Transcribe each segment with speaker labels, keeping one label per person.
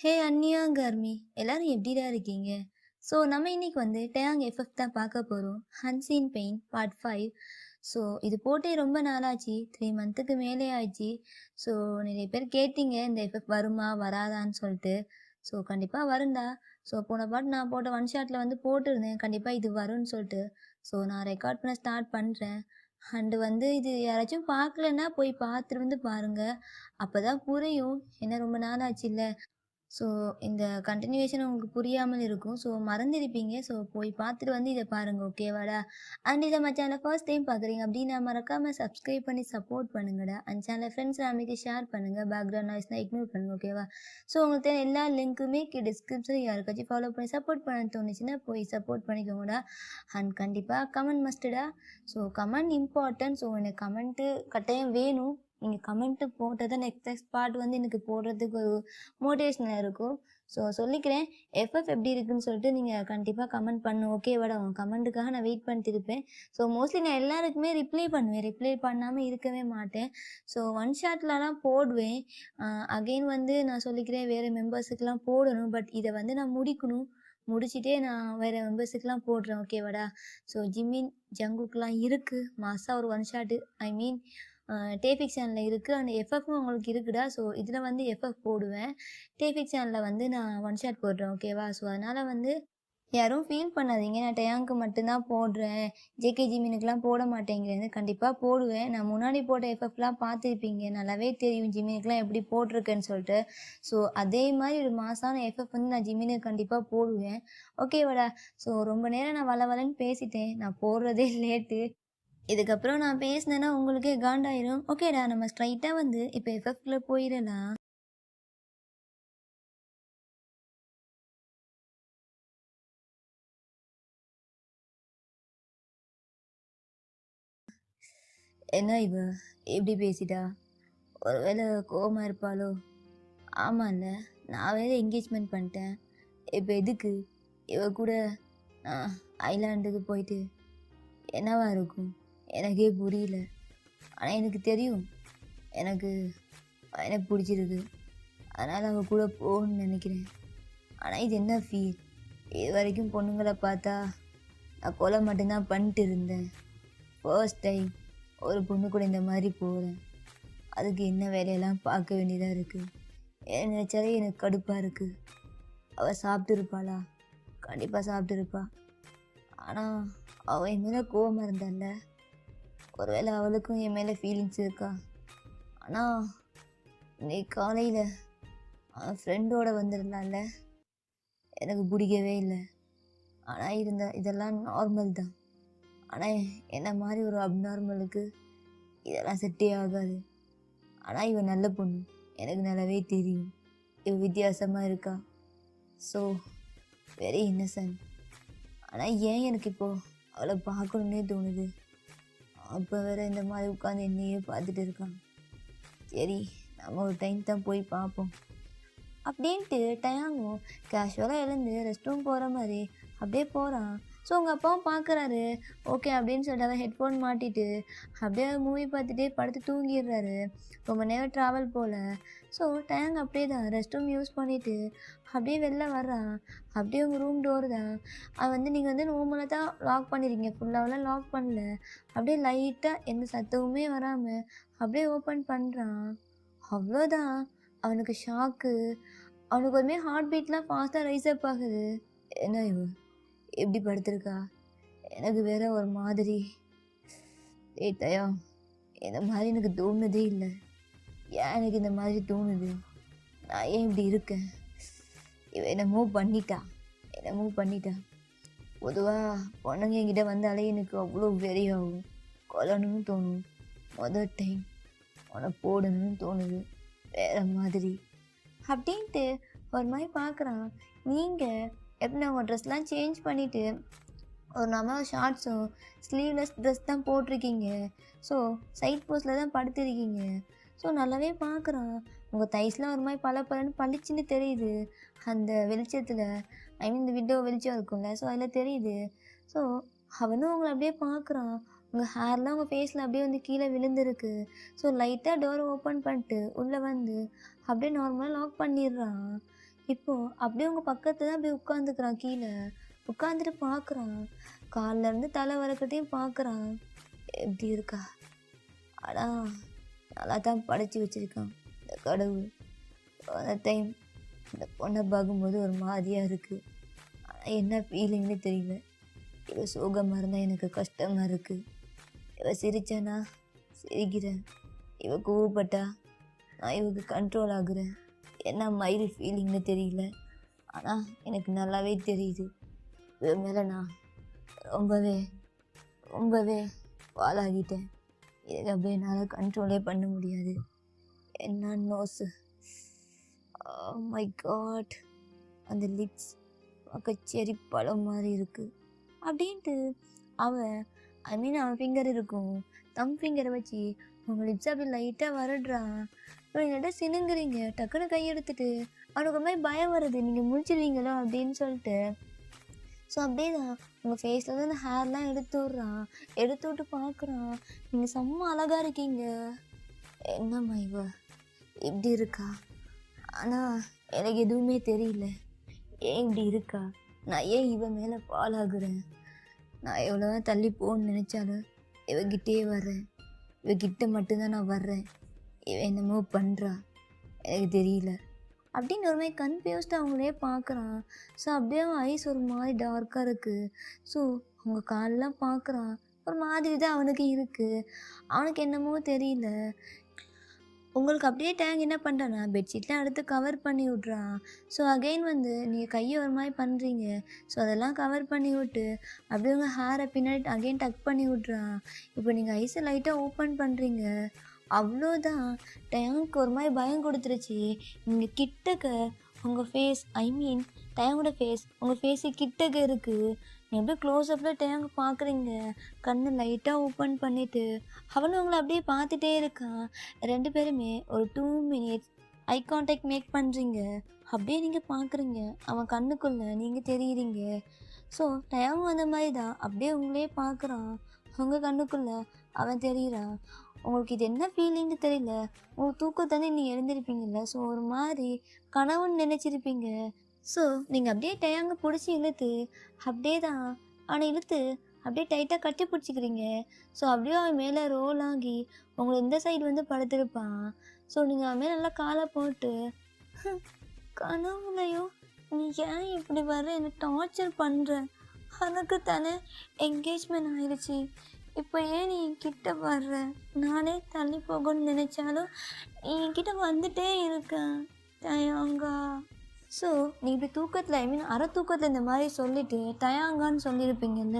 Speaker 1: ஹே அன்னியா கர்மி எல்லாரும் எப்படிடா இருக்கீங்க? ஸோ நம்ம இன்னைக்கு வந்து டேங் எஃப்எஃப் தான் பார்க்க போகிறோம். ஹன்சீன் பெயின் பார்ட் 5. ஸோ இது போட்டே ரொம்ப நாளாச்சு, 3 மந்த்துக்கு மேலே ஆச்சு. ஸோ நிறைய பேர் கேட்டீங்க இந்த எஃப்எஃப் வருமா வராதான்னு சொல்லிட்டு. ஸோ கண்டிப்பாக வரும்டா. ஸோ போன பாட்டு நான் போட்ட ஒன் ஷாட்டில் வந்து போட்டிருந்தேன் கண்டிப்பாக இது வரும்னு சொல்லிட்டு. ஸோ நான் ரெக்கார்ட் பண்ண ஸ்டார்ட் பண்ணுறேன். அண்டு வந்து இது யாராச்சும் பார்க்கலன்னா போய் பார்த்துட்டு வந்து பாருங்கள். அப்போ தான் புரியும். என்ன ரொம்ப நாள் ஆச்சு இல்லை. ஸோ இந்த கன்டினியூவேஷன் உங்களுக்கு புரியாமல் இருக்கும். ஸோ மறந்திருப்பீங்க. ஸோ போய் பார்த்துட்டு வந்து இதை பாருங்கள், ஓகேவாடா? அண்ட் இதை சேனலை ஃபர்ஸ்ட் டைம் பார்க்குறீங்க அப்படின்னா மறக்காமல் சப்ஸ்கிரைப் பண்ணி சப்போர்ட் பண்ணுங்கடா. அண்ட் சேனலை ஃப்ரெண்ட்ஸ் ஃபேமிலிக்கு ஷேர் பண்ணுங்கள். பேக்ரவுண்ட் நாய்ஸ்னால் இக்னோர் பண்ணுங்கள், ஓகேவா? ஸோ உங்களுக்கு தேவை எல்லா லிங்க்குமே டிஸ்கிரிப்ஷனில் யாருக்காச்சும் ஃபாலோ பண்ணி சப்போர்ட் பண்ண தோணுச்சுன்னா போய் சப்போர்ட் பண்ணிக்கோங்கடா. அண்ட் கண்டிப்பாக கமெண்ட் மஸ்ட்டுடா. So comment important. ஸோ எனக்கு கமெண்ட்டு கட்டாயம் வேணும். நீங்கள் கமெண்ட்டு போட்டால் தான் நெக்ஸ்ட் பார்ட் வந்து எனக்கு போடுறதுக்கு ஒரு மோட்டிவேஷனாக இருக்கும். ஸோ சொல்லிக்கிறேன், எஃப்எஃப் எப்படி இருக்குன்னு சொல்லிட்டு நீங்கள் கண்டிப்பாக கமெண்ட் பண்ணணும், ஓகேவாடா? உங்கள் கமெண்ட்டுக்காக நான் வெயிட் பண்ணிட்டு இருப்பேன். ஸோ மோஸ்ட்லி நான் எல்லாருக்குமே ரிப்ளை பண்ணுவேன், ரிப்ளை பண்ணாமல் இருக்கவே மாட்டேன். ஸோ ஒன் ஷாட்லலாம் போடுவேன். அகெயின் வந்து நான் சொல்லிக்கிறேன், வேறு மெம்பர்ஸுக்கெலாம் போடணும். பட் இதை வந்து நான் முடிக்கணும். முடிச்சுட்டே நான் வேறு மெம்பர்ஸுக்கெலாம் போடுறேன், ஓகேவாடா? ஸோ ஜிமின் ஜங்குக்கெலாம் இருக்குது மாதம் ஒரு ஒன் ஷாட்டு. ஐ மீன் டேபிக் சேனலில் இருக்குது. அண்ட் எஃப்எஃப்பும் உங்களுக்கு இருக்குடா. ஸோ இதில் வந்து எஃப்எஃப் போடுவேன். டேபிக் சேனலில் வந்து நான் ஒன் ஷாட் போடுறேன், ஓகேவா? ஸோ அதனால் வந்து யாரும் ஃபீல் பண்ணாதீங்க, நான் டேங்க்கு மட்டும்தான் போடுறேன், ஜேகேஜி மீனுக்கெலாம் போட மாட்டேங்கிறது. கண்டிப்பாக போடுவேன். நான் முன்னாடி போட்ட எஃப்எஃப்லாம் பார்த்துருப்பீங்க, நல்லாவே தெரியும் ஜிமினுக்கெலாம் எப்படி போட்டிருக்கேன்னு சொல்லிட்டு. ஸோ அதே மாதிரி ஒரு மாசான எஃப்எஃப் வந்து நான் ஜிமினுக்கு கண்டிப்பாக போடுவேன், ஓகேவாடா? ஸோ ரொம்ப நேரம் நான் வளன்னு பேசிட்டேன், நான் போடுறதே லேட்டு. இதுக்கப்புறம் நான் பேசினேன்னா உங்களுக்கே காண்டாயிரும். ஓகேடா, நம்ம ஸ்ட்ரைட்டாக வந்து இப்போ எஃப்எஃப்ல போயிடலாம். என்ன இவ எப்படி பேசிட்டா? ஒருவேளை கோவமாக இருப்பாளோ? ஆமாம்ல, நான் வேறு என்கேஜ்மெண்ட் பண்ணிட்டேன். இப்போ எதுக்கு இவ கூட ஐலாண்டுக்கு போயிட்டு என்னவா இருக்கும் எனக்கே புரியல. ஆனால் எனக்கு தெரியும், எனக்கு எனக்கு பிடிச்சிருக்கு. அதனால் அவள் கூட போகணும்னு நினைக்கிறேன். ஆனால் இது என்ன ஃபீல்? இது வரைக்கும் பொண்ணுங்களை பார்த்தா நான் கொலை மட்டும்தான் பண்ணிட்டு இருந்தேன். ஃபர்ஸ்ட் டைம் ஒரு பொண்ணு கூட இந்த மாதிரி போகிறேன். அதுக்கு என்ன வேலையெல்லாம் பார்க்க வேண்டியதாக இருக்குது. ஏன் நினச்சாலே எனக்கு கடுப்பாக இருக்குது. அவள் சாப்பிட்டுருப்பாளா? கண்டிப்பாக சாப்பிட்டுருப்பா. ஆனால் அவள் என் மேலே கோவமாக இருந்தால, ஒருவேளை அவளுக்கும் என் மேலே ஃபீலிங்ஸ் இருக்கா? ஆனால் இன்னைக்கு காலையில் அவன் ஃப்ரெண்டோடு வந்திருந்தால, எனக்கு பிடிக்கவே இல்லை. ஆனால் இதெல்லாம் நார்மல் தான். ஆனால் என்ன மாதிரி ஒரு அப்நார்மலுக்கு இதெல்லாம் செட்டே ஆகாது. ஆனால் இவன் நல்ல பொண்ணு, எனக்கு நல்லாவே தெரியும். இவன் வித்தியாசமாக இருக்கா. So very Innocent. ஆனால் ஏன் எனக்கு இப்போது அவளை பார்க்கணுன்னே தோணுது. அப்போ வேற இந்த மாதிரி உட்காந்து என்னையே பார்த்துட்டு இருக்கான். சரி, நம்ம ஒரு டைம் தான் போய் பார்ப்போம் அப்படின்ட்டு டயாங்கும் கேஷுவலாக எழுந்து ரெஸ்ட் ரூம் போகிற மாதிரி அப்படியே போகிறான். ஸோ உங்கள் அப்பாவும் பார்க்குறாரு. ஓகே அப்படின்னு சொல்லிட்டு அவர் ஹெட்ஃபோன் மாட்டிட்டு அப்படியே மூவி பார்த்துட்டே படுத்து தூங்கிடுறாரு. ரொம்ப நேரம் ட்ராவல் போல். ஸோ டயாங் அப்படியே தான் ரெஸ்ட் ரூம் யூஸ் பண்ணிவிட்டு அப்படியே வெளில வர்றான். அப்படியே உங்கள் ரூம் டோர் தான் அவன் வந்து நீங்கள் வந்து நோமலாக தான் லாக் பண்ணிடுறீங்க, ஃபுல்லாகலாம் லாக் பண்ணல. அப்படியே லைட்டாக எந்த சத்தமுமே வராமல் அப்படியே ஓப்பன் பண்ணுறான். அவ்வளோதான், அவனுக்கு ஷாக்கு. அவனுக்கு ஒருமே ஹார்ட் பீட்லாம் ஃபாஸ்ட்டாக ரைஸ் அப் ஆகுது. என்ன இவன் எப்படி படுத்திருக்கா? எனக்கு வேற ஒரு மாதிரி. தயா, இந்த மாதிரி எனக்கு தோணுதே இல்லை. ஏன் எனக்கு இந்த மாதிரி தோணுது? நான் ஏன் இப்படி இருக்கேன்? இவன் என்னமோ பண்ணிட்டா. பொதுவாக பொண்ணுங்க என்கிட்ட வந்தாலே எனக்கு அவ்வளோ வெறியாகும், கொல்லணும்னு தோணும். மொதல் டைம் உன்னை போடணும்னு தோணுது வேற மாதிரி அப்படின்ட்டு ஒரு மாதிரி பார்க்குறான். நீங்கள் எப்படி உங்கள் ட்ரெஸ்லாம் சேஞ்ச் பண்ணிவிட்டு ஒரு நார்மலாக ஷார்ட்ஸும் ஸ்லீவ்லெஸ் ட்ரெஸ் தான் போட்டிருக்கீங்க. ஸோ சைட் போஸ்டில் தான் படுத்திருக்கீங்க. ஸோ நல்லாவே பார்க்குறான். உங்கள் தைஸ்லாம் ஒரு மாதிரி பளபளன்னு பளிச்சுன்னு தெரியுது அந்த வெளிச்சத்தில். ஐ மீன் இந்த விண்டோ வெளிச்சம் இருக்கும்ல, ஸோ அதில் தெரியுது. ஸோ அவனும் உங்களை அப்படியே பார்க்குறான். உங்கள் ஹேர்லாம் உங்கள் ஃபேஸில் அப்படியே வந்து கீழே விழுந்துருக்கு. ஸோ லைட்டாக டோரை ஓப்பன் பண்ணிட்டு உள்ளே வந்து அப்படியே நார்மலாக லாக் பண்ணிடுறான். இப்போ அப்படியே உங்க பக்கத்துல தான் அப்படியே உட்காந்துக்கிறான் கீழே. உட்காந்துட்டு பார்க்குறான். கால்ல இருந்து தலை வரைக்கத்தையும் பார்க்குறான். எப்படி இருக்கா? ஆனா நல்லா தான் படைச்சு வச்சிருக்கான் இந்த கடவுள். அந்த டைம் இந்த பொண்ணை பார்க்கும்போது ஒரு மாதிரியா இருக்கு. ஆனா என்ன ஃபீலிங்னு தெரியல. இவ சோகமா இருந்தா எனக்கு கஷ்டமா இருக்கு. இவ சிரிச்சானா சிரிக்கிறேன். இவ கோவப்பட்டா நான் இவக்கு கண்ட்ரோல் ஆகுறேன். என்ன மாதிரி ஃபீலிங்னு தெரியல. ஆனால் எனக்கு நல்லாவே தெரியுது இவ மேலே நான் ரொம்பவே ரொம்பவே ஃபால் இதுக்கு அப்படியே என்னால் கண்ட்ரோலே பண்ண முடியாது. என்ன நோஸ், மை காட், அந்த லிப்ஸ் பார்க்க செரி பழம் மாதிரி இருக்குது அப்படின்ட்டு அவன் அவன் ஃபிங்கர் இருக்கும். தம் ஃபிங்கரை வச்சு உங்கள் லிப்ஸ் அப்படி லைட்டாக வரடுறான். என்கிட்ட சினுங்குறீங்க. டக்குன்னு கையெடுத்துட்டு அவனுக்கு ஒரு மாதிரி பயம் வருது, நீங்கள் முடிச்சிடுவீங்களோ அப்படின்னு சொல்லிட்டு. ஸோ அப்படியே தான் உங்கள் ஃபேஸில் தான் அந்த ஹேர்லாம் எடுத்து விட்றான். எடுத்து விட்டு பார்க்குறான். நீங்கள் செம்ம அழகாக இருக்கீங்க. என்னம்மா இவ இப்படி இருக்கா? ஆனால் எனக்கு எதுவுமே தெரியல. ஏன் இப்படி இருக்கா? நான் ஏன் இவன் மேலே ஃபால் ஆகுறேன்? நான் எவ்வளோ தள்ளி போகணுன்னு நினச்சாலும் இவகிட்டே வர்றேன். இவகிட்ட மட்டும்தான் நான் வர்றேன். இவன் என்னமோ பண்ணுறா, எனக்கு தெரியல அப்படின்னு ஒரு மாதிரி கன்ஃபியூஸ்டாக அவங்களே பார்க்குறான். ஸோ அப்படியே அவன் ஐஸ் ஒரு மாதிரி டார்க்காக இருக்குது. ஸோ அவங்க காலெலாம் பார்க்குறான். ஒரு மாதிரி தான் அவனுக்கு இருக்குது. அவனுக்கு என்னமோ தெரியல. உங்களுக்கு அப்படியே டேங்க் என்ன பண்ணுறான்னா பெட்ஷீட்லாம் எடுத்து கவர் பண்ணி விட்றான். ஸோ அகெயின் நீங்கள் கையை ஒரு மாதிரி பண்ணுறீங்க. ஸோ அதெல்லாம் கவர் பண்ணி விட்டு அப்படியே உங்கள் ஹேரை பின்னாடி அகெயின் டக் பண்ணி விட்றான். இப்போ நீங்கள் ஐஸை லைட்டாக ஓப்பன் பண்ணுறீங்க. அவ்வளோதான். டேங்க்கு ஒரு மாதிரி பயம் கொடுத்துருச்சு. நீங்கள் கிட்டக்க உங்கள் ஃபேஸ் டேங்கோட ஃபேஸ் உங்கள் ஃபேஸு கிட்டக்க இருக்குது. நீங்கள் அப்படியே க்ளோஸ்அப்பில் டேங்க் பார்க்குறீங்க. கண்ணை லைட்டாக ஓப்பன் பண்ணிவிட்டு அவனும் உங்களை அப்படியே பார்த்துட்டே இருக்கான். 2 பேருமே ஒரு 2 மினிட்ஸ் ஐ கான்டாக்ட் மேக் பண்ணுறீங்க. அப்படியே நீங்கள் பார்க்குறீங்க. அவன் கண்ணுக்குள்ளே நீங்கள் தெரியுறீங்க. ஸோ டேங்கும் அந்த மாதிரி தான் அப்படியே உங்களே பார்க்குறான். உங்கள் கண்ணுக்குள்ளே அவன் தெரிகிறான். உங்களுக்கு இது என்ன ஃபீலிங்னு தெரியல. உங்களுக்கு தூக்கத்தானே நீங்கள் எழுந்திருப்பீங்கள்ல. ஸோ ஒரு மாதிரி கனவுன்னு நினச்சிருப்பீங்க. ஸோ நீங்கள் அப்படியே டேங்கை பிடிச்சி இழுத்து அப்படியே தான் அவனை இழுத்து அப்படியே டைட்டாக கட்டி பிடிச்சிக்கிறீங்க. ஸோ அப்படியே அவன் மேலே ரோல் ஆகி உங்களை இந்த சைடு படுத்திருப்பான். ஸோ நீங்கள் அவன் மேலே நல்லா காலை போட்டு கனவுலையும் நீ ஏன் இப்படி வர்ற, என்னை டார்ச்சர் பண்ணுற, அதுக்கு தானே என்கேஜ்மெண்ட் ஆயிடுச்சு, இப்போ ஏன் நீ என்கிட்ட வர்ற, நானே தள்ளி போகணும்னு நினச்சாலும் நீ என்கிட்ட வந்துட்டே இருக்க தயாங்கா. ஸோ நீ இப்படி தூக்கத்தில் அரை தூக்கத்தில் இந்த மாதிரி சொல்லிவிட்டு தயாங்கான்னு சொல்லியிருப்பீங்கல்ல.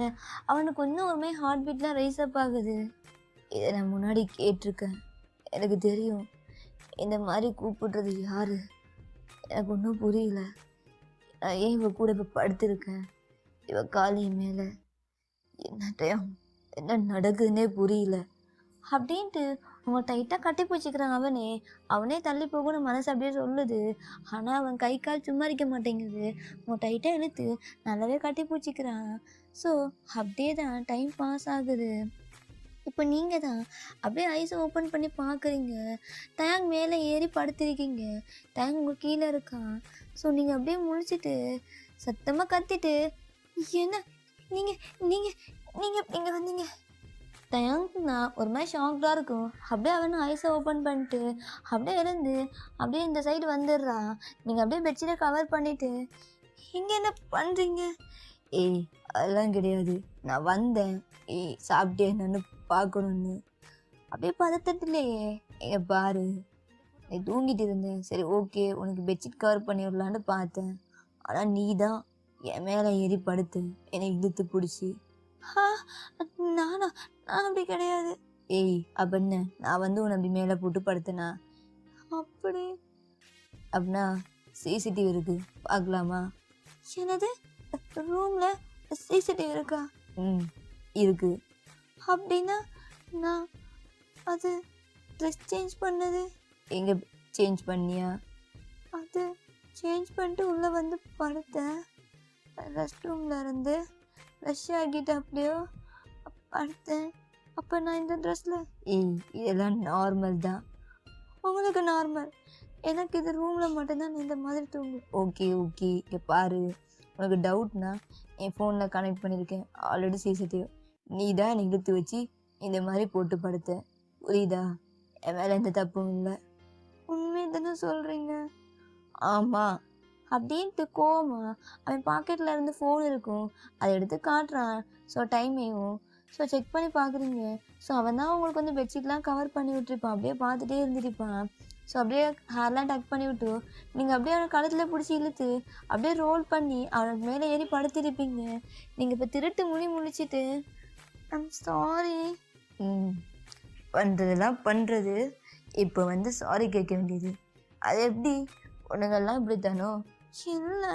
Speaker 1: அவனுக்கு இன்னும் ஒருமே ஹார்ட் பீட்லாம் ரைஸ் அப் ஆகுது. இதை நான் முன்னாடி கேட்டிருக்கேன். எனக்கு தெரியும் இந்த மாதிரி கூப்பிடுறது யார். எனக்கு ஒன்றும் புரியல. நான் ஏன் இவ கூட இப்போ படுத்திருக்கேன். இவ காலி மேலே என்ன டைம் என்ன நடக்குதுன்னே புரியல அப்படின்ட்டு அவங்க டைட்டாக கட்டி பிடிச்சிக்கிறான். அவனே தள்ளி போகணும் மனசு அப்படியே சொல்லுது. ஆனால் அவன் கை கால் சும்மா இருக்க மாட்டேங்குது. அவங்க டைட்டாக இழுத்து நல்லாவே கட்டி பிடிச்சிக்கிறான். ஸோ அப்படியே தான் டைம் பாஸ் ஆகுது. இப்போ நீங்கள் தான் அப்படியே ஐஸை ஓப்பன் பண்ணி பார்க்குறீங்க. டேங்க் மேலே ஏறி படுத்திருக்கீங்க. டேங்க் உங்கள் கீழே இருக்கான். ஸோ நீங்கள் அப்படியே முழிச்சிட்டு சத்தமாக கத்திட்டு, என்ன நீங்கள் நீங்கள் நீங்கள் நீங்கள் வந்தீங்க டேங்க்னா ஒரு மாதிரி ஷாக்டாக இருக்கும். அப்படியே அவனை ஐஸை ஓப்பன் பண்ணிட்டு அப்படியே இருந்து அப்படியே இந்த சைடு வந்துடுறான். நீங்கள் அப்படியே பெட்ஷீட்டை கவர் பண்ணிவிட்டு இங்கே என்ன பண்ணுறீங்க? ஏய் அதெல்லாம் கிடையாது, நான் வந்தேன் சாப்பிட்டே என்னன்னு பார்க்கணுன்னு. அப்படியே பதட்டத்துலையே எங்க பாரு, நீ தூங்கிட்டு இருந்தேன். சரி ஓகே உனக்கு பெட்ஷீட் கவர் பண்ணி விடலான்னு பார்த்தேன். ஆனால் நீ தான் என் மேலே ஏறி படுத்து என்னை இழுத்து பிடிச்சி. நான் அப்படி கிடையாது. ஏய் அப்ப என்ன, நான் உன்னை அப்படி மேலே போட்டு படுத்தேனா? அப்படி அப்படின்னா சிசிடிவி இருக்கு பார்க்கலாமா? என்னது, ரூமில் சிசிடிவி இருக்கா? இருக்கு. அப்படின்னா நான் அது ட்ரெஸ் சேஞ்ச் பண்ணது எங்கே சேஞ்ச் பண்ணியா? அது சேஞ்ச் பண்ணிட்டு உள்ளே படுத்தேன். ரெஸ்ட் ரூமில் இருந்து ஃப்ரெஷ் ஆகிட்டு அப்படியோ படுத்தேன். அப்போ நான் இந்த ட்ரெஸ்ஸில் இதெல்லாம் நார்மல் தான். உங்களுக்கு நார்மல். எனக்கு இது ரூமில் மட்டும்தான் நான் இந்த மாதிரி தூங்கு. ஓகே ஓகே, இங்கே பாரு, உனக்கு டவுட்னா என் ஃபோனில் கனெக்ட் பண்ணியிருக்கேன் ஆல்ரெடி சிசிடிவி. நீ தான் என்னை இழுத்து வச்சு இந்த மாதிரி போட்டு படுத்த, புரியுதா? என் மேலே எந்த தப்பும் இல்லை. உண்மையை தானே சொல்கிறீங்க? ஆமாம். அப்படின்ட்டு கோவமா அவன் பாக்கெட்டில் இருந்து ஃபோன் இருக்கும், அதை எடுத்து காட்டுறான். ஸோ டைமையும் ஸோ செக் பண்ணி பார்க்குறீங்க. ஸோ அவன் தான் உங்களுக்கு வந்து பெட்ஷீட்லாம் கவர் பண்ணி விட்டுருப்பான், அப்படியே பார்த்துட்டே இருந்துருப்பான். ஸோ அப்படியே ஹேர்லாம் டக் பண்ணி விட்டு நீங்கள் அப்படியே அவனை கழுத்தில் பிடிச்சி இழுத்து அப்படியே ரோல் பண்ணி அவனுக்கு மேலே ஏறி படுத்திருப்பீங்க. நீங்கள் இப்போ திருட்டு முழிச்சிட்டு ஐம் சாரி பண்ணுறதெல்லாம் பண்ணுறது, இப்போ வந்து சாரி கேட்க வேண்டியது அது எப்படி? பொண்ணுங்கள்லாம் இப்படி தானோ? இல்லை,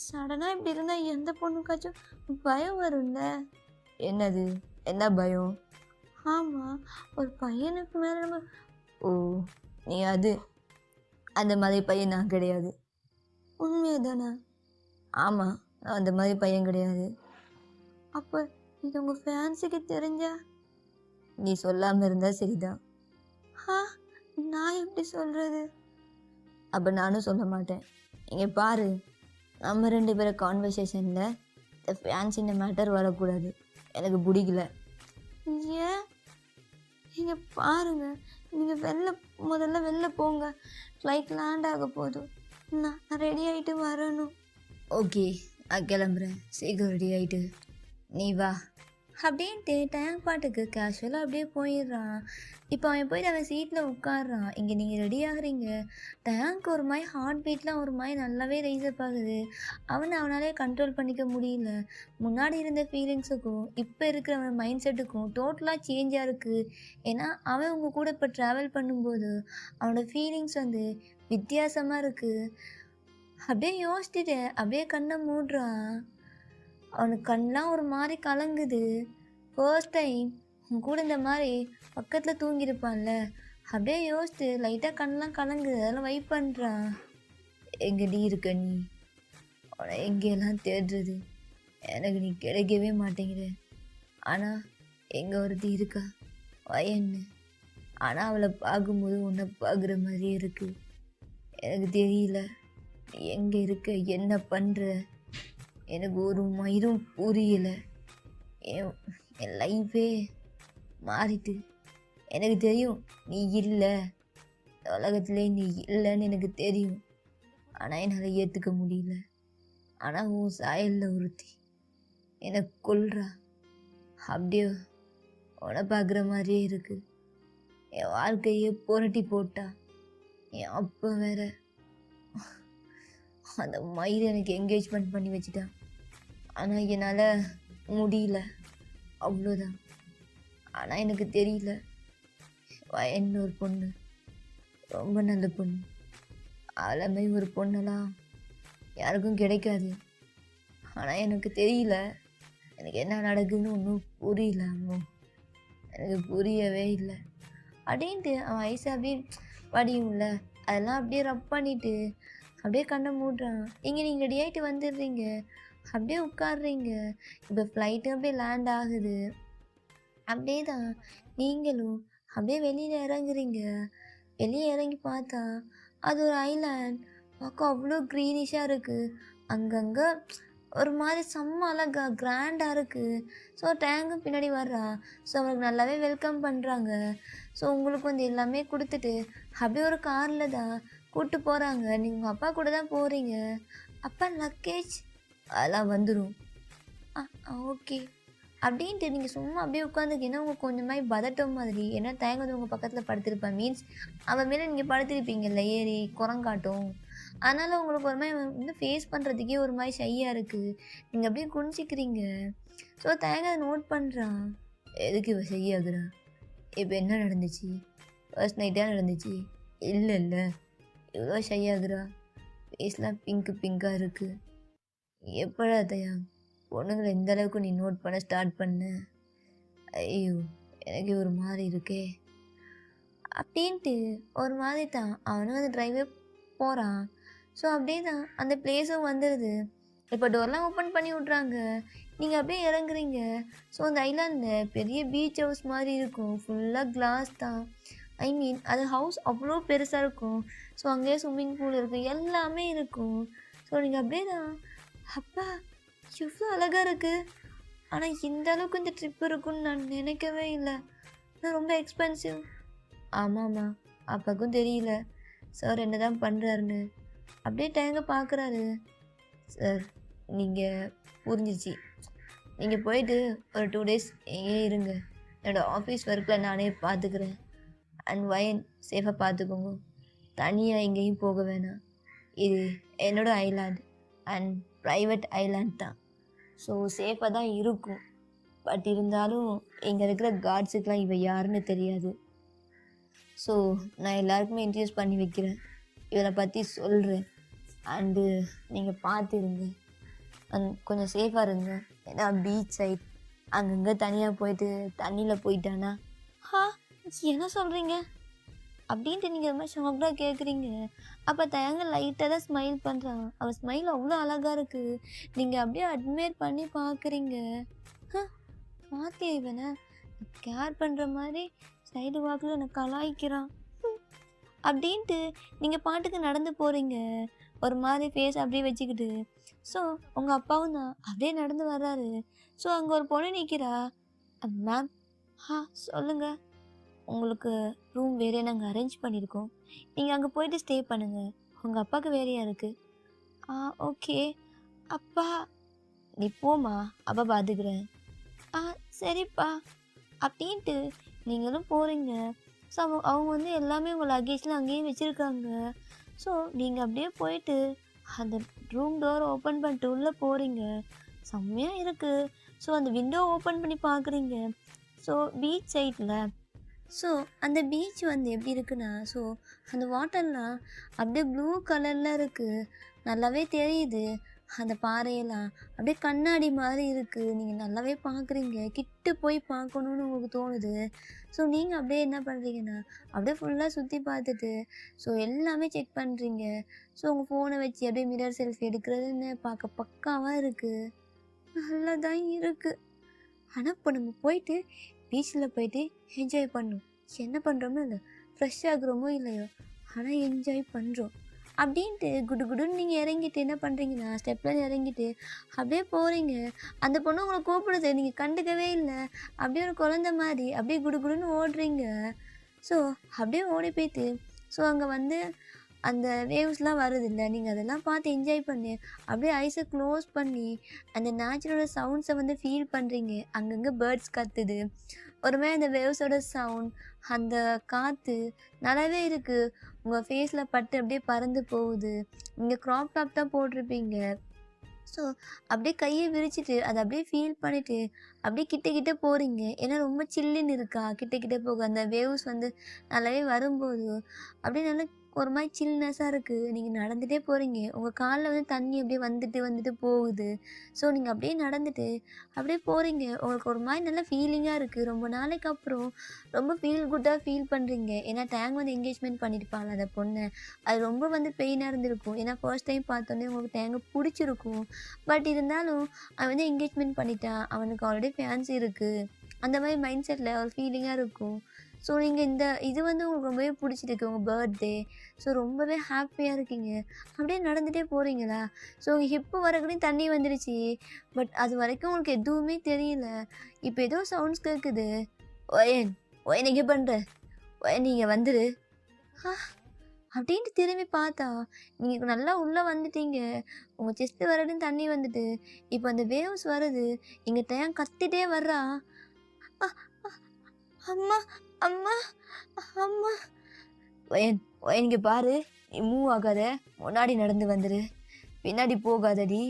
Speaker 1: சடனாக இப்படி இருந்தால் எந்த பொண்ணுக்காச்சும் பயம் வரும்ல. என்னது? என்ன பயம்? ஆமாம், ஒரு பையனுக்கு மேலே நம்ம. ஓ, நீ அது அந்த மாதிரி பையன் நான் கிடையாது. உண்மையே தானே? ஆமாம், நான் அந்த மாதிரி பையன் கிடையாது. அப்போ இது உங்கள் ஃபேன்ஸுக்கு தெரிஞ்சா? நீ சொல்லாமல் இருந்தால் சரிதான். நான் எப்படி சொல்கிறது? அப்போ நானும் சொல்ல மாட்டேன். இங்கே பாரு, நம்ம 2 பேரும் கான்வர்சேஷனில் இந்த ஃபேன்ஸ் இந்த மேட்டர் வரக்கூடாது, எனக்கு பிடிக்கல. ஏன்? நீங்கள் பாருங்கள், நீங்கள் முதல்ல வெளில போங்க, ஃப்ளைட் லேண்ட் ஆக போதும். நான் ரெடி ஆகிட்டு வரணும். ஓகே, நான் கிளம்புறேன், சீக்கிரம் ரெடி ஆகிட்டு நீ வா அப்படின்ட்டு டேங்க் பாட்டுக்கு கேஷுவலாக அப்படியே போயிடுறான். இப்போ அவன் போயிட்டு அவன் சீட்டில் உட்காடுறான். இங்கே நீங்கள் ரெடி ஆகுறீங்க. டேங்க் ஒரு மாதிரி ஹார்ட் பீட்லாம் ஒரு மாதிரி நல்லாவே ரைஸ்அப் ஆகுது. அவனாலே கண்ட்ரோல் பண்ணிக்க முடியல. முன்னாடி இருந்த ஃபீலிங்ஸுக்கும் இப்போ இருக்கிற அவன் மைண்ட் செட்டுக்கும் டோட்டலாக சேஞ்சாக இருக்குது. ஏன்னா அவன் உங்கள் கூட இப்போ ட்ராவல் பண்ணும்போது அவனோட ஃபீலிங்ஸ் வந்து வித்தியாசமாக இருக்குது. அப்படியே யோசிச்சுட்டு அப்படியே கண்ணை மூடுறான். அவனுக்கு கண்ணெலாம் ஒரு மாதிரி கலங்குது. ஃபர்ஸ்ட் டைம் உன் கூட இந்த மாதிரி பக்கத்தில் தூங்கியிருப்பான்ல, அப்படியே யோசிச்சு லைட்டாக கண்ணெலாம் கலங்குது. அதெல்லாம் வைப் பண்ணுறான். எங்கடி இருக்க நீ? அவனை எங்கேயெல்லாம் தேடுறது, எனக்கு நீ கிடைக்கவே மாட்டேங்கிற. ஆனால் எங்கே ஒருத்தி இருக்கா, வயன்னு. ஆனால் அவளை பார்க்கும்போது உன்னை பார்க்குற மாதிரியே இருக்குது. எனக்கு தெரியல நீ எங்கே இருக்க, என்ன பண்ணுற, எனக்கு ஒரு மயிரும் புரியலை. என் லைஃபே மாறிட்டு. எனக்கு தெரியும் நீ இல்லை, உலகத்திலே நீ இல்லைன்னு எனக்கு தெரியும். ஆனால் என்னால் ஏற்றுக்க முடியல. ஆனால் உன் சாயலில் ஒருத்தி எனக்கு கொல்றா. அப்படியே உன்னை பார்க்குற மாதிரியே இருக்குது. என் வாழ்க்கையே புரட்டி போட்டா. என் அப்போ வேற அந்த மயிர் எனக்கு என்கேஜ்மெண்ட் பண்ணி வச்சுட்டான். ஆனால் என்னால் முடியல, அவ்வளோதான். ஆனால் எனக்கு தெரியல, வயன்னு ஒரு பொண்ணு ரொம்ப நல்ல பொண்ணு. அவளை ஒரு பொண்ணெல்லாம் யாருக்கும் கிடைக்காது. ஆனால் எனக்கு தெரியல, எனக்கு என்ன நடக்குதுன்னு ஒன்றும் புரியல. எனக்கு புரியவே இல்லை அப்படின்ட்டு அவன் ஐஸை அப்படியே படியும்ல, அதெல்லாம் அப்படியே ரப் பண்ணிவிட்டு அப்படியே கண்ணை மூடுறான். இங்கே நீங்கள் ரெடி ஆகிட்டு வந்துடுறீங்க, அப்படியே உட்காடுறீங்க. இப்போ ஃப்ளைட்டு அப்படியே லேண்ட் ஆகுது. அப்படியே தான் நீங்களும் அப்படியே வெளியில் இறங்குறீங்க. வெளியே இறங்கி பார்த்தா அது ஒரு ஐலாண்ட். பார்க்க அவ்வளோ க்ரீனிஷாக இருக்குது. அங்கங்கே ஒரு மாதிரி செம்ம அழகாக கிராண்டாக இருக்குது. ஸோ டேங்கும் பின்னாடி வர்றா. ஸோ அவங்களுக்கு நல்லாவே வெல்கம் பண்ணுறாங்க. ஸோ உங்களுக்கு வந்து எல்லாமே கொடுத்துட்டு அப்படியே ஒரு காரில் தான் கூப்பிட்டு போகிறாங்க. நீங்கள் உங்கள் அப்பா கூட தான் போகிறீங்க. அப்பா லக்கேஜ் அதெல்லாம் வந்துடும். ஓகே அப்படின்ட்டு நீங்கள் சும்மா அப்படியே உட்காந்துக்கிங்கன்னா உங்களுக்கு கொஞ்சம் மாதிரி பதட்டம் மாதிரி. ஏன்னா தேங்க வந்து உங்கள் பக்கத்தில் படுத்திருப்பான், மீன்ஸ் அவன் மேலே நீங்கள் படுத்திருப்பீங்கல்ல ஏறி குரங்காட்டும். அதனால் உங்களுக்கு ஒரு மாதிரி வந்து ஃபேஸ் பண்ணுறதுக்கே ஒரு மாதிரி ஷையாக இருக்குது. நீங்கள் அப்படியே குனிச்சிக்கிறீங்க. ஸோ தேங்க அதை நோட் பண்ணுறான். எதுக்கு இவ ஷையாகுறா? இப்போ என்ன நடந்துச்சு? ஃபர்ஸ்ட் நைட்டாக நடந்துச்சு? இல்லை இவ்வளோ ஷையாகுறா, ஃபேஸ்லாம் பிங்காக இருக்குது. எப்படா தயா பொண்ணுங்களை எந்த அளவுக்கு நீ நோட் பண்ண ஸ்டார்ட் பண்ண? ஐயோ எனக்கு ஒரு மாதிரி இருக்கே அப்படின்ட்டு ஒரு மாதிரி தான் அவனும் அந்த டிரைவே போகிறான். ஸோ அப்படியே தான் அந்த பிளேஸும் வந்துடுது. இப்போ டோர்லாம் ஓப்பன் பண்ணி விட்றாங்க. நீங்கள் அப்படியே இறங்குறீங்க. ஸோ அந்த ஐலாண்டில் பெரிய பீச் ஹவுஸ் மாதிரி இருக்கும், ஃபுல்லாக கிளாஸ் தான். ஐ மீன் அது ஹவுஸ் அவ்வளோ பெருசாக இருக்கும். ஸோ அங்கேயே ஸ்விம்மிங் பூல் இருக்குது, எல்லாமே இருக்கும். ஸோ நீங்கள் அப்படியே தான் அப்பா எவ்வளோ அழகாக இருக்குது. ஆனால் இந்த அளவுக்கு இந்த ட்ரிப் இருக்குன்னு நான் நினைக்கவே இல்லை. நான் ரொம்ப எக்ஸ்பென்சிவ். ஆமாம்மா, அப்பாவுக்கும் தெரியல சார் என்ன தான் பண்ணுறாருன்னு. அப்படியே டேங்க பார்க்குறாரு. சார் நீங்கள் புரிஞ்சிச்சு, நீங்கள் போயிட்டு ஒரு 2 டேஸ் எங்கேயே இருங்க. என்னோடய ஆஃபீஸ் ஒர்க்கில் நானே பார்த்துக்கிறேன். அண்ட் வயன் சேஃபாக பார்த்துக்கோங்க. தனியாக எங்கேயும் போக வேணாம். இது என்னோடய ஐலாண்ட் அண்ட் ப்ரைவேட் ஐலாண்ட் தான். ஸோ சேஃபாக தான் இருக்கும். பட் இருந்தாலும் இங்கே இருக்கிற கார்ட்ஸுக்கெலாம் இவ யாருன்னு தெரியாது. ஸோ நான் எல்லாருக்குமே இன்ட்ரடியூஸ் பண்ணி வைக்கிறேன், இவரை பற்றி சொல்கிறேன். அண்டு நீங்கள் பார்த்துருங்க அண்ட் கொஞ்சம் சேஃபாக இருங்க. ஏன்னா பீச் சைட் அங்கங்கே தனியாக போயிட்டு தண்ணியில் போயிட்டானா என்ன சொல்கிறீங்க அப்படின்ட்டு நீங்கள் ரொம்ப ஷாக்டாக கேட்குறீங்க. அப்போ தயங்க லைட்டாக தான் ஸ்மைல் பண்ணுறான். அவள் ஸ்மைல் அவ்வளோ அழகாக இருக்குது. நீங்கள் அப்படியே அட்மையர் பண்ணி பார்க்குறீங்க. பார்த்தியா இவனை கேர் பண்ணுற மாதிரி சைடு வாக்கில் என்னை கலாய்க்கிறான் அப்படின்ட்டு நீங்கள் பாட்டுக்கு நடந்து போகிறீங்க, ஒரு மாதிரி ஃபேஸ் அப்படியே வச்சுக்கிட்டு. ஸோ உங்கள் அப்பாவும் தான் அப்படியே நடந்து வர்றாரு. ஸோ அங்கே ஒரு பொண்ணு நிற்கிறா. மேம் சொல்லுங்கள், உங்களுக்கு ரூம் வேறே நாங்கள் அரேஞ்ச் பண்ணியிருக்கோம், நீங்கள் அங்கே போயிட்டு ஸ்டே பண்ணுங்கள், உங்கள் அப்பாவுக்கு வேறையா இருக்குது. ஓகே அப்பா, நீ போமா, அப்பா பார்த்துக்கிறேன். சரிப்பா அப்படின்ட்டு நீங்களும் போகிறீங்க. ஸோ அவங்க வந்து எல்லாமே உங்கள் லக்கேஜில் அங்கேயே வச்சுருக்காங்க. ஸோ நீங்கள் அப்படியே போயிட்டு அந்த ரூம் டோர் ஓப்பன் பண்ணிட்டு உள்ளே போகிறீங்க. செம்மையாக இருக்குது. ஸோ அந்த விண்டோ ஓப்பன் பண்ணி பார்க்குறீங்க. ஸோ பீச் சைட்டில் ஸோ அந்த பீச் வந்து எப்படி இருக்குன்னா, ஸோ அந்த வாட்டர்லாம் அப்படியே ப்ளூ கலரில் இருக்குது, நல்லாவே தெரியுது. அந்த பாறையெல்லாம் அப்படியே கண்ணாடி மாதிரி இருக்குது. நீங்கள் நல்லாவே பார்க்குறீங்க, கிட்ட போய் பார்க்கணுன்னு உங்களுக்கு தோணுது. ஸோ நீங்கள் அப்படியே என்ன பண்ணுறீங்கன்னா அப்படியே ஃபுல்லாக சுற்றி பார்த்துட்டு ஸோ எல்லாமே செக் பண்ணுறீங்க. ஸோ உங்கள் ஃபோனை வச்சு அப்படியே மிரர் செல்ஃபி எடுக்கிறதுன்னு பார்க்க பக்காவாக இருக்குது, நல்லா தான் இருக்குது. ஆனால் இப்போ நம்ம போயிட்டு பீச்சில் போயிட்டு என்ஜாய் பண்ணணும். என்ன பண்ணுறோமோ இல்லை, ஃப்ரெஷ் ஆகுறோமோ இல்லையோ, ஆனால் என்ஜாய் பண்ணுறோம் அப்படின்ட்டு குடு குடுன்னு நீங்கள் இறங்கிட்டு என்ன பண்ணுறீங்கன்னா ஸ்டெப்பில் இறங்கிட்டு அப்படியே போகிறீங்க. அந்த பொண்ணு உங்களை கூப்பிடுது, நீங்கள் கண்டுக்கவே இல்லை. அப்படியே ஒரு குழந்த மாதிரி அப்படியே குடு குடுன்னு ஓடுறீங்க. ஸோ அப்படியே ஓடி போய்ட்டு ஸோ அங்கே வந்து அந்த வேவ்ஸ்லாம் வருது இல்லை, நீங்கள் அதெல்லாம் பார்த்து என்ஜாய் பண்ணி அப்படியே ஐஸை க்ளோஸ் பண்ணி அந்த நேச்சுரல் சவுண்ட்ஸை வந்து ஃபீல் பண்ணுறீங்க. அங்கங்கே பேர்ட்ஸ் கத்துது, ஒருமே அந்த வேவ்ஸோட சவுண்ட், அந்த காற்று நல்லாவே இருக்குது. உங்கள் ஃபேஸில் பட்டு அப்படியே பறந்து போகுது. நீங்கள் க்ராப் டாப் தான் போட்டிருப்பீங்க. ஸோ அப்படியே கையை விரிச்சிட்டு அதை அப்படியே ஃபீல் பண்ணிவிட்டு அப்படியே கிட்ட கிட்ட போகிறீங்க. ஏன்னா ரொம்ப சில்லுன்னு இருக்கா, கிட்ட கிட்ட போக அந்த வேவ்ஸ் வந்து நல்லாவே வரும்போது அப்படியே நல்லா ஒரு மாதிரி சில்னஸாக இருக்குது. நீங்கள் நடந்துகிட்டே போகிறீங்க, உங்கள் காலில் வந்து தண்ணி அப்படியே வந்துட்டு வந்துட்டு போகுது. ஸோ நீங்கள் அப்படியே நடந்துட்டு அப்படியே போகிறீங்க. உங்களுக்கு ஒரு மாதிரி நல்ல ஃபீலிங்காக இருக்குது. ரொம்ப நாளைக்கு அப்புறம் ரொம்ப ஃபீல் குட்டாக ஃபீல் பண்ணுறீங்க. ஏன்னா டேங் வந்து என்கேஜ்மெண்ட் பண்ணியிருப்பாங்க அந்த பொண்ணை. அது ரொம்ப வந்து பெயினாக இருந்திருக்கும். ஏன்னா ஃபர்ஸ்ட் டைம் பார்த்தோன்னே உங்களுக்கு டேங்கை பிடிச்சிருக்கும். பட் இருந்தாலும் அவன் வந்து என்கேஜ்மெண்ட் பண்ணிட்டான், அவனுக்கு ஆல்ரெடி ஃபேன்ஸ் இருக்குது, அந்த மாதிரி மைண்ட் செட்டில் ஒரு ஃபீலிங்காக இருக்கும். ஸோ நீங்கள் இந்த இது வந்து உங்களுக்கு ரொம்பவே பிடிச்சிருக்கு, உங்கள் பர்த்டே. ஸோ ரொம்பவே ஹாப்பியாக இருக்கீங்க. அப்படியே நடந்துகிட்டே போகிறீங்களா. ஸோ உங்கள் ஹிப்பு வரக்கூடையும் தண்ணி வந்துடுச்சு. பட் அது வரைக்கும் உங்களுக்கு எதுவுமே தெரியல. இப்போ ஏதோ சவுண்ட்ஸ் கேட்குது. ஒயன் ஒயன் எங்கே பண்ணுற, ஒயன் நீங்கள் வந்துடு அப்படின்ட்டு திரும்பி பார்த்தா நீங்கள் நல்லா உள்ளே வந்துட்டீங்க. உங்கள் செஸ்ட்டு வரடும் தண்ணி வந்துட்டு இப்போ அந்த வேவ்ஸ் வருது. இங்கே டேன் கத்திட்டே வர்றா. அம்மா அம்மா அம்மா. ஒயன் ஒயன் இங்கே பாரு, நீ மூவ் ஆகாத, முன்னாடி நடந்து வந்துடு, பின்னாடி போகாதடி,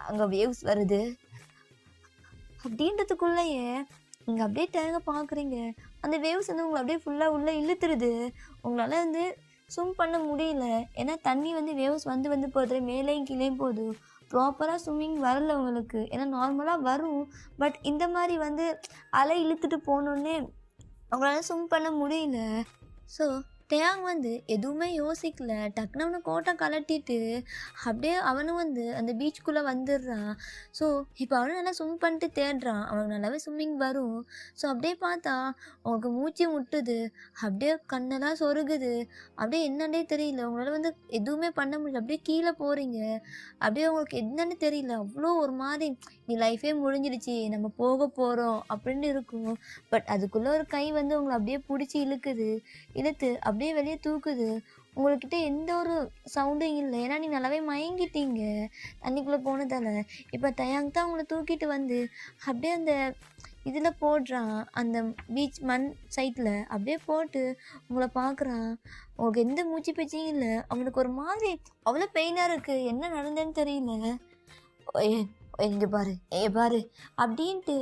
Speaker 1: அங்கே வேவ்ஸ் வருது அப்படின்றதுக்குள்ளேயே நீங்கள் அப்படியே டேங்க பார்க்குறீங்க. அந்த வேவ்ஸ் வந்து உங்களை அப்படியே ஃபுல்லாக உள்ளே இழுத்துருது. உங்களால் வந்து ஸ்விம் பண்ண முடியல. ஏன்னா தண்ணி வந்து வேவ்ஸ் வந்து வந்து போகுது, மேலேயும் கீழேயும் போகுது. ப்ராப்பராக ஸ்விம்மிங் வரல உங்களுக்கு. ஏன்னா நார்மலாக வரும், பட் இந்த மாதிரி வந்து அலை இழுத்துட்டு போனோன்னே அவங்களால ஸ்விம் பண்ண முடியல. ஸோ டேயாங் வந்து எதுவுமே யோசிக்கல. டக்குனு அவன கோட்ட கழட்டிட்டு, அப்படியே அவனும் வந்து அந்த பீச்சுக்குள்ள வந்துடுறான். ஸோ, இப்போ அவனும் நல்லா ஸ்விம் பண்ணிட்டு தேடுறான். அவனுக்கு நல்லாவே ஸ்விம்மிங் வரும். ஸோ, அப்படியே பார்த்தா அவனுக்கு மூச்சு முட்டுது. அப்படியே கண்ணெல்லாம் சொருகுது. அப்படியே என்னன்னே தெரியல. உங்களால வந்து எதுவுமே பண்ண முடியல. அப்படியே கீழ போறீங்க. அப்படியே உங்களுக்கு என்னன்னு தெரியல. அவ்வளோ ஒரு மாரி "நீ லைஃபே முடிஞ்சிடுச்சு. நம்ம போக போறோம்" அப்படின்னு இருக்கும். பட் அதுக்குள்ள ஒரு கை வந்து உங்கள அப்படியே புடிச்சு இழுக்குது. இழுத்து அப்படியே வெளிய தூக்குது. உங்கள்கிட்ட எந்த ஒரு சவுண்டும் இல்ல. ஏன்னா நீங்க நல்லாவே மயங்கிட்டீங்க. தண்ணிக்குள்ள போனதால. இப்ப தயாங் தான் உங்கள தூக்கிட்டு வந்து அப்படியே அந்த இதுல போடுறான். அந்த பீச் மண் சைட்ல அப்படியே போட்டு உங்கள பார்க்குறான். உங்களுக்கு எந்த மூச்சு பேச்சும் இல்ல. அவனுக்கு ஒரு மாதிரி அவ்வளோ பெயினா இருக்கு. என்ன நடந்ததுன்னு தெரியல. "ஏய் இங்க பாரு, இங்க பாரு" அப்படின்ட்டு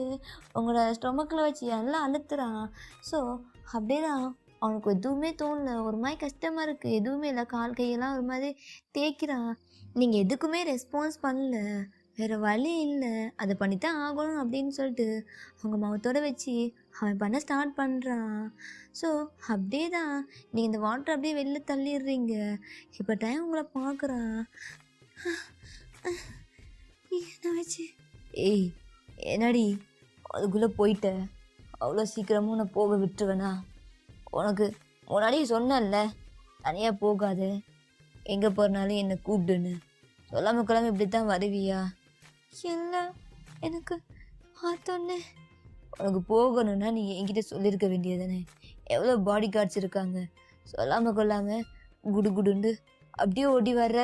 Speaker 1: உங்களோட ஸ்டொமக்கில வச்சு நல்லா அழுத்துறான். ஸோ, அப்படியே தான் அவனுக்கு எதுவுமே தோணல. ஒரு மாரி கஷ்டமா இருக்கு. எதுவுமே இல்ல. கால் கையெல்லாம் ஒரு மாதிரி தேய்க்கிறான். நீங்க எதுக்குமே ரெஸ்பான்ஸ் பண்ணல. வேற வழி இல்ல. அத பண்ணித்தான் ஆகணும் அப்படின்னு சொல்லிட்டு அவங்க முகத்தோட வச்சு அவன் பண்ண ஸ்டார்ட் பண்றான். ஸோ, அப்படியே தான் நீங்க இந்த வாட்டர அப்படியே வெளில தள்ளிடுறீங்க. இப்ப டைம் உங்கள பார்க்குறான். என்னாச்சு? ஏய் என்னடி அதுக்குள்ள போயிட்ட? அவ்வளோ சீக்கிரமா உன்ன போக விட்டுருவேனா? உனக்கு முன்னாடியே சொன்னேன்ல, தனியா போகாத. எங்க போறனாலும் என்ன கூப்பிடுன்னு. சொல்லாம கொள்ளாம இப்படித்தான் வருவியா? இல்ல, எனக்கு பார்த்தோன்னே உனக்கு போகணும்னா நீ என்கிட்ட சொல்லியிருக்க வேண்டியதுதானே. எவ்வளோ பாடி கார்ட்ஸ் இருக்காங்க. சொல்லாம கொள்ளாம குடு குடுன்னு அப்படியே ஓடி வர்ற.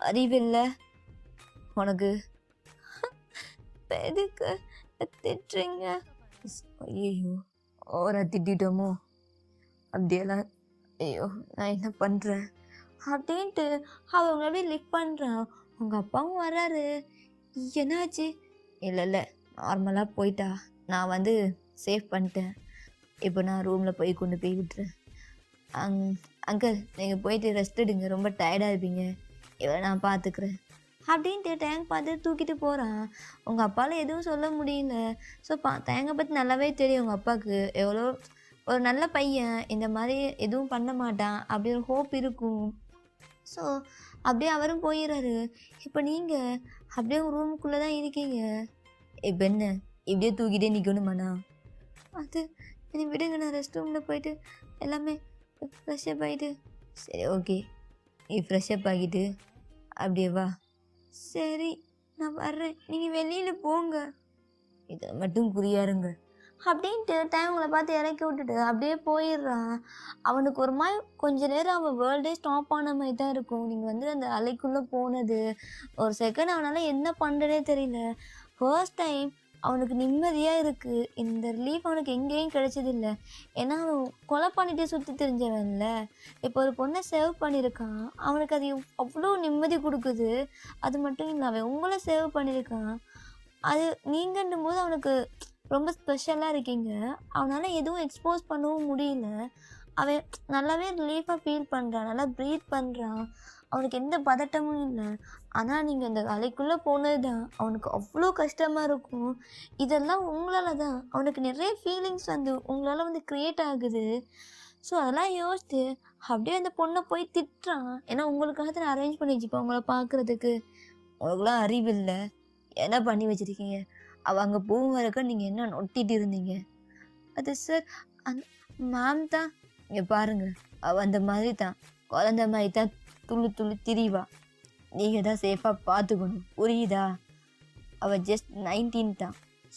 Speaker 1: அறிவில்ல உனக்கு? எதுக்கு திட்டுறீங்க? ஐயோ ஓவரா திட்டிட்டோமோ? அப்படியெல்லாம் ஐயோ நான் என்ன பண்ணுறேன் அப்படின்ட்டு அவங்க அப்படியே லிஃப்ட் பண்ணுறான். உங்கள் அப்பாவும் வராரு. என்னாச்சு? இல்லை இல்லை நார்மலாக போயிட்டா. நான் வந்து சேவ் பண்ணிட்டேன். இப்போ நான் ரூமில் போய் கொண்டு போய் விட்டுறேன். அங்கிள் நீங்கள் போயிட்டு ரெஸ்ட் எடுங்க. ரொம்ப டயர்டாக இருப்பீங்க. இவளை நான் பார்த்துக்கிறேன் அப்படின்ட்டு டேங்க் பார்த்து தூக்கிட்டு போகிறான். உங்கள் அப்பாவில் எதுவும் சொல்ல முடியல. ஸோ தேங்கை பற்றி நல்லாவே தெரியும் உங்கள் அப்பாவுக்கு. எவ்வளோ ஒரு நல்ல பையன், இந்த மாதிரி எதுவும் பண்ண மாட்டான் அப்படி ஒரு ஹோப் இருக்கும். ஸோ அப்படியே அவரும் போயிடுறாரு. இப்போ நீங்கள் அப்படியே உங்கள் ரூமுக்குள்ளே தான் இருக்கீங்க. இப்போ என்ன இப்படியே தூக்கிட்டே நிற்கணுமாண்ணா? அது என்னை விடுங்க, நான் ரெஸ்ட் ரூமில் போயிட்டு எல்லாமே ஃப்ரெஷ்ஷப் ஆகிட்டு. சரி ஓகே, நீ ஃப்ரெஷ்ஷப் ஆகிட்டு அப்படியே வா. சரி நான் வர்றேன், நீங்கள் வெளியில் போங்க. இதை மட்டும் குறியாருங்க அப்படின்ட்டு டைம்களை பார்த்து இறக்கி விட்டுட்டு அப்படியே போயிடுறான். அவனுக்கு ஒரு மாதிரி கொஞ்ச நேரம் அவன் வேர்ல்டே ஸ்டாப் ஆன மாதிரி தான் இருக்கும். நீங்கள் வந்து அந்த அலைக்குள்ளே போனது ஒரு செகண்ட் அவனால் என்ன பண்ணுறதே தெரியல. ஃபர்ஸ்ட் டைம் அவனுக்கு நிம்மதியாக இருக்குது. இந்த ரிலீஃப் அவனுக்கு எங்கேயும் கிடைச்சதில்ல. ஏன்னா அவன் கொலை பண்ணிட்டு சுற்றி தெரிஞ்சவன்ல. இப்போ ஒரு பொண்ணை சேவ் பண்ணியிருக்கான். அவனுக்கு அது அவ்வளோ நிம்மதி கொடுக்குது. அது மட்டும் இல்லை, அவன் உங்களை சேவ் பண்ணியிருக்கான். அது நீங்கன்னும் போது அவனுக்கு ரொம்ப ஸ்பெஷலாக இருக்கீங்க. அவனால் எதுவும் எக்ஸ்போஸ் பண்ணவும் முடியல. அவன் நல்லாவே ரிலீஃபாக ஃபீல் பண்ணுறான். நல்லா ப்ரீத் பண்ணுறான். அவனுக்கு எந்த பதட்டமும் இல்லை. ஆனால் நீங்கள் இந்த அலைக்குள்ளே போனது தான் அவனுக்கு அவ்வளோ கஷ்டமாக இருக்கும். இதெல்லாம் உங்களால் தான் அவனுக்கு நிறைய ஃபீலிங்ஸ் வந்து உங்களால் வந்து க்ரியேட் ஆகுது. ஸோ அதெல்லாம் யோசித்து அப்படியே அந்த பொண்ணை போய் திட்டுறான். ஏன்னா உங்களுக்காக தான் அரேஞ்ச் பண்ணி வச்சுப்பேன் உங்களை பார்க்குறதுக்கு. உங்களுக்குலாம் அறிவில்லை, என்ன பண்ணி வச்சுருக்கீங்க? அவள் அங்கே போகும் வரைக்கும் நீங்கள் என்ன நொட்டிட்டு இருந்தீங்க? அது சார் அந்த மேம் தான். இங்கே பாருங்கள், அவள் அந்த மாதிரி தான் குழந்த மாதிரி தான் துள்ளு துள்ளு திரிவா. நீங்கள் தான் சேஃபாக பார்த்துக்கணும், புரியுதா? அவள் ஜஸ்ட் 19 தான்.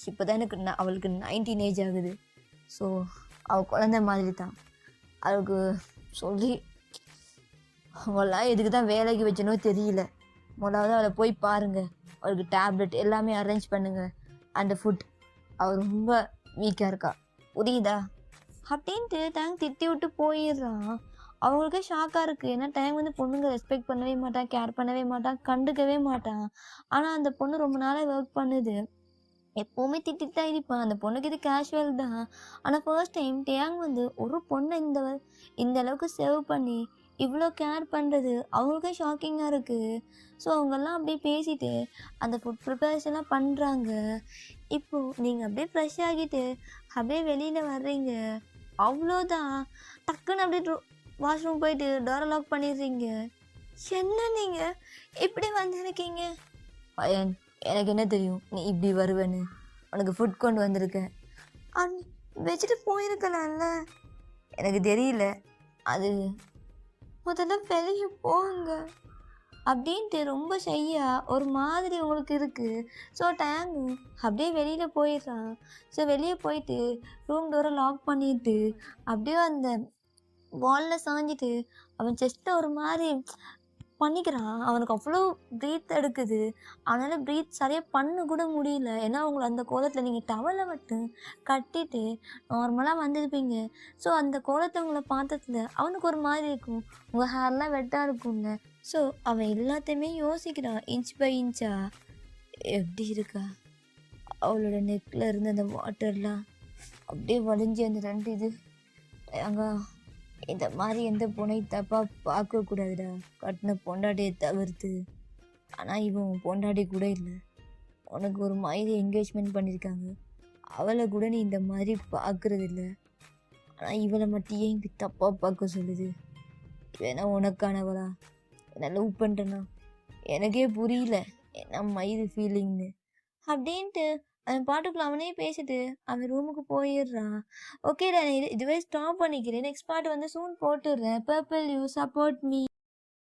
Speaker 1: இப்போ தான் அவளுக்கு 19 ஏஜ் ஆகுது. ஸோ அவள் குழந்த மாதிரி தான். அவளுக்கு சொல்லி அவளாம் எதுக்கு தான் வேலைக்கு வச்சனோ தெரியல. முதலாவது அவளை போய் பாருங்கள். அவளுக்கு டேப்லெட் எல்லாமே அரேஞ்ச் பண்ணுங்கள். அந்த ஃபுட் அவள் ரொம்ப வீக்காக இருக்கா, புரியுதா? அப்படின்ட்டு டேங்க் திட்டி விட்டு போயிடுறான். அவங்களுக்கே ஷாக்காக இருக்குது. ஏன்னா டேங்க் வந்து பொண்ணுங்க ரெஸ்பெக்ட் பண்ணவே மாட்டான், கேர் பண்ணவே மாட்டான், கண்டுக்கவே மாட்டான். ஆனால் அந்த பொண்ணு ரொம்ப நாளாக ஒர்க் பண்ணுது. எப்போவுமே திட்டிட்டு தான் இருப்பான். அந்த பொண்ணுக்கு இது கேஷுவல் தான். ஆனால் ஃபர்ஸ்ட் டைம் டேங் வந்து ஒரு பொண்ணை இந்த அளவுக்கு சேவ் பண்ணி இவ்வளோ கேர் பண்ணுறது அவங்களுக்கே ஷாக்கிங்காக இருக்குது. ஸோ அவங்கெல்லாம் அப்படியே பேசிட்டு அந்த ஃபுட் ப்ரிப்பரேஷன்லாம் பண்ணுறாங்க. இப்போது நீங்கள் அப்படியே ஃப்ரெஷ் ஆகிட்டு அப்படியே வெளியில் வர்றீங்க. அவ்வளோதான். டக்குன்னு அப்படியே வாஷ்ரூம் போயிட்டு டோரை லாக் பண்ணிடுறீங்க. என்ன நீங்கள் இப்படி வந்திருக்கீங்க? பையன், எனக்கு என்ன தெரியும் நீ இப்படி வருவேன்னு. உனக்கு ஃபுட் கொண்டு வந்திருக்கேன். அன் வச்சுட்டு போயிருக்கலாம்ல. எனக்கு தெரியல. அது முதல்ல வெளியே போங்க அப்படின்ட்டு ரொம்ப ஷையா ஒரு மாதிரி உங்களுக்கு இருக்குது. ஸோ டேங்கு அப்படியே வெளியில் போயிடுறான். ஸோ வெளியே போயிட்டு ரூம் டோரை லாக் பண்ணிட்டு அப்படியே அந்த வாலில் சாஞ்சிட்டு அவன் செஸ்ட்டில் ஒரு மாதிரி பண்ணிக்கிறான். அவனுக்கு அவ்வளோ ப்ரீத் எடுக்குது. அவனால் ப்ரீத் சரியாக பண்ண கூட முடியல. ஏன்னா அவங்கள அந்த கோலத்தில் நீங்கள் டவலை மட்டும் கட்டிட்டு நார்மலாக வந்திருப்பீங்க. ஸோ அந்த கோலத்தை உங்களை பார்த்ததுல அவனுக்கு ஒரு மாதிரி இருக்கும். உங்கள் ஹேர்லாம் வெட்டாக இருக்கும்ல. ஸோ அவன் எல்லாத்தையுமே யோசிக்கிறான் இன்ச் பை இன்ச்சா. எப்படி இருக்கா அவளோட நெக்கில் இருந்த அந்த வாட்டர்லாம் அப்படியே வலிஞ்சு அந்த 2 இது அங்க இந்த மாதிரி எந்த பொண்ணை தப்பாக பார்க்கக்கூடாதுடா, கட்டின பொண்டாட்டியை தவிர்த்து. ஆனால் இவன் பொண்டாட்டி கூட இல்லை. உனக்கு ஒரு மாதிரி என்கேஜ்மெண்ட் பண்ணியிருக்காங்க. அவளை கூட நீ இந்த மாதிரி பார்க்குறது இல்லை. ஆனால் இவளை மட்டும் ஏன் இப்படி தப்பாக பார்க்க சொல்லுது? வேணா உனக்கானவளா? நான் லவ் பண்ணுறேன்னா எனக்கே புரியல என்ன மயிறு ஃபீலிங்னு அப்படின்ட்டு அவன் பாட்டுக்குள்ள அவனே பேசிட்டு அவன் ரூமுக்கு போயிடுறான். ஓகேடா, நான் இதுவே ஸ்டாப் பண்ணிக்கிறேன். நெக்ஸ்ட் பார்ட் வந்து சூன் போட்டுடுறேன். Purple you support me.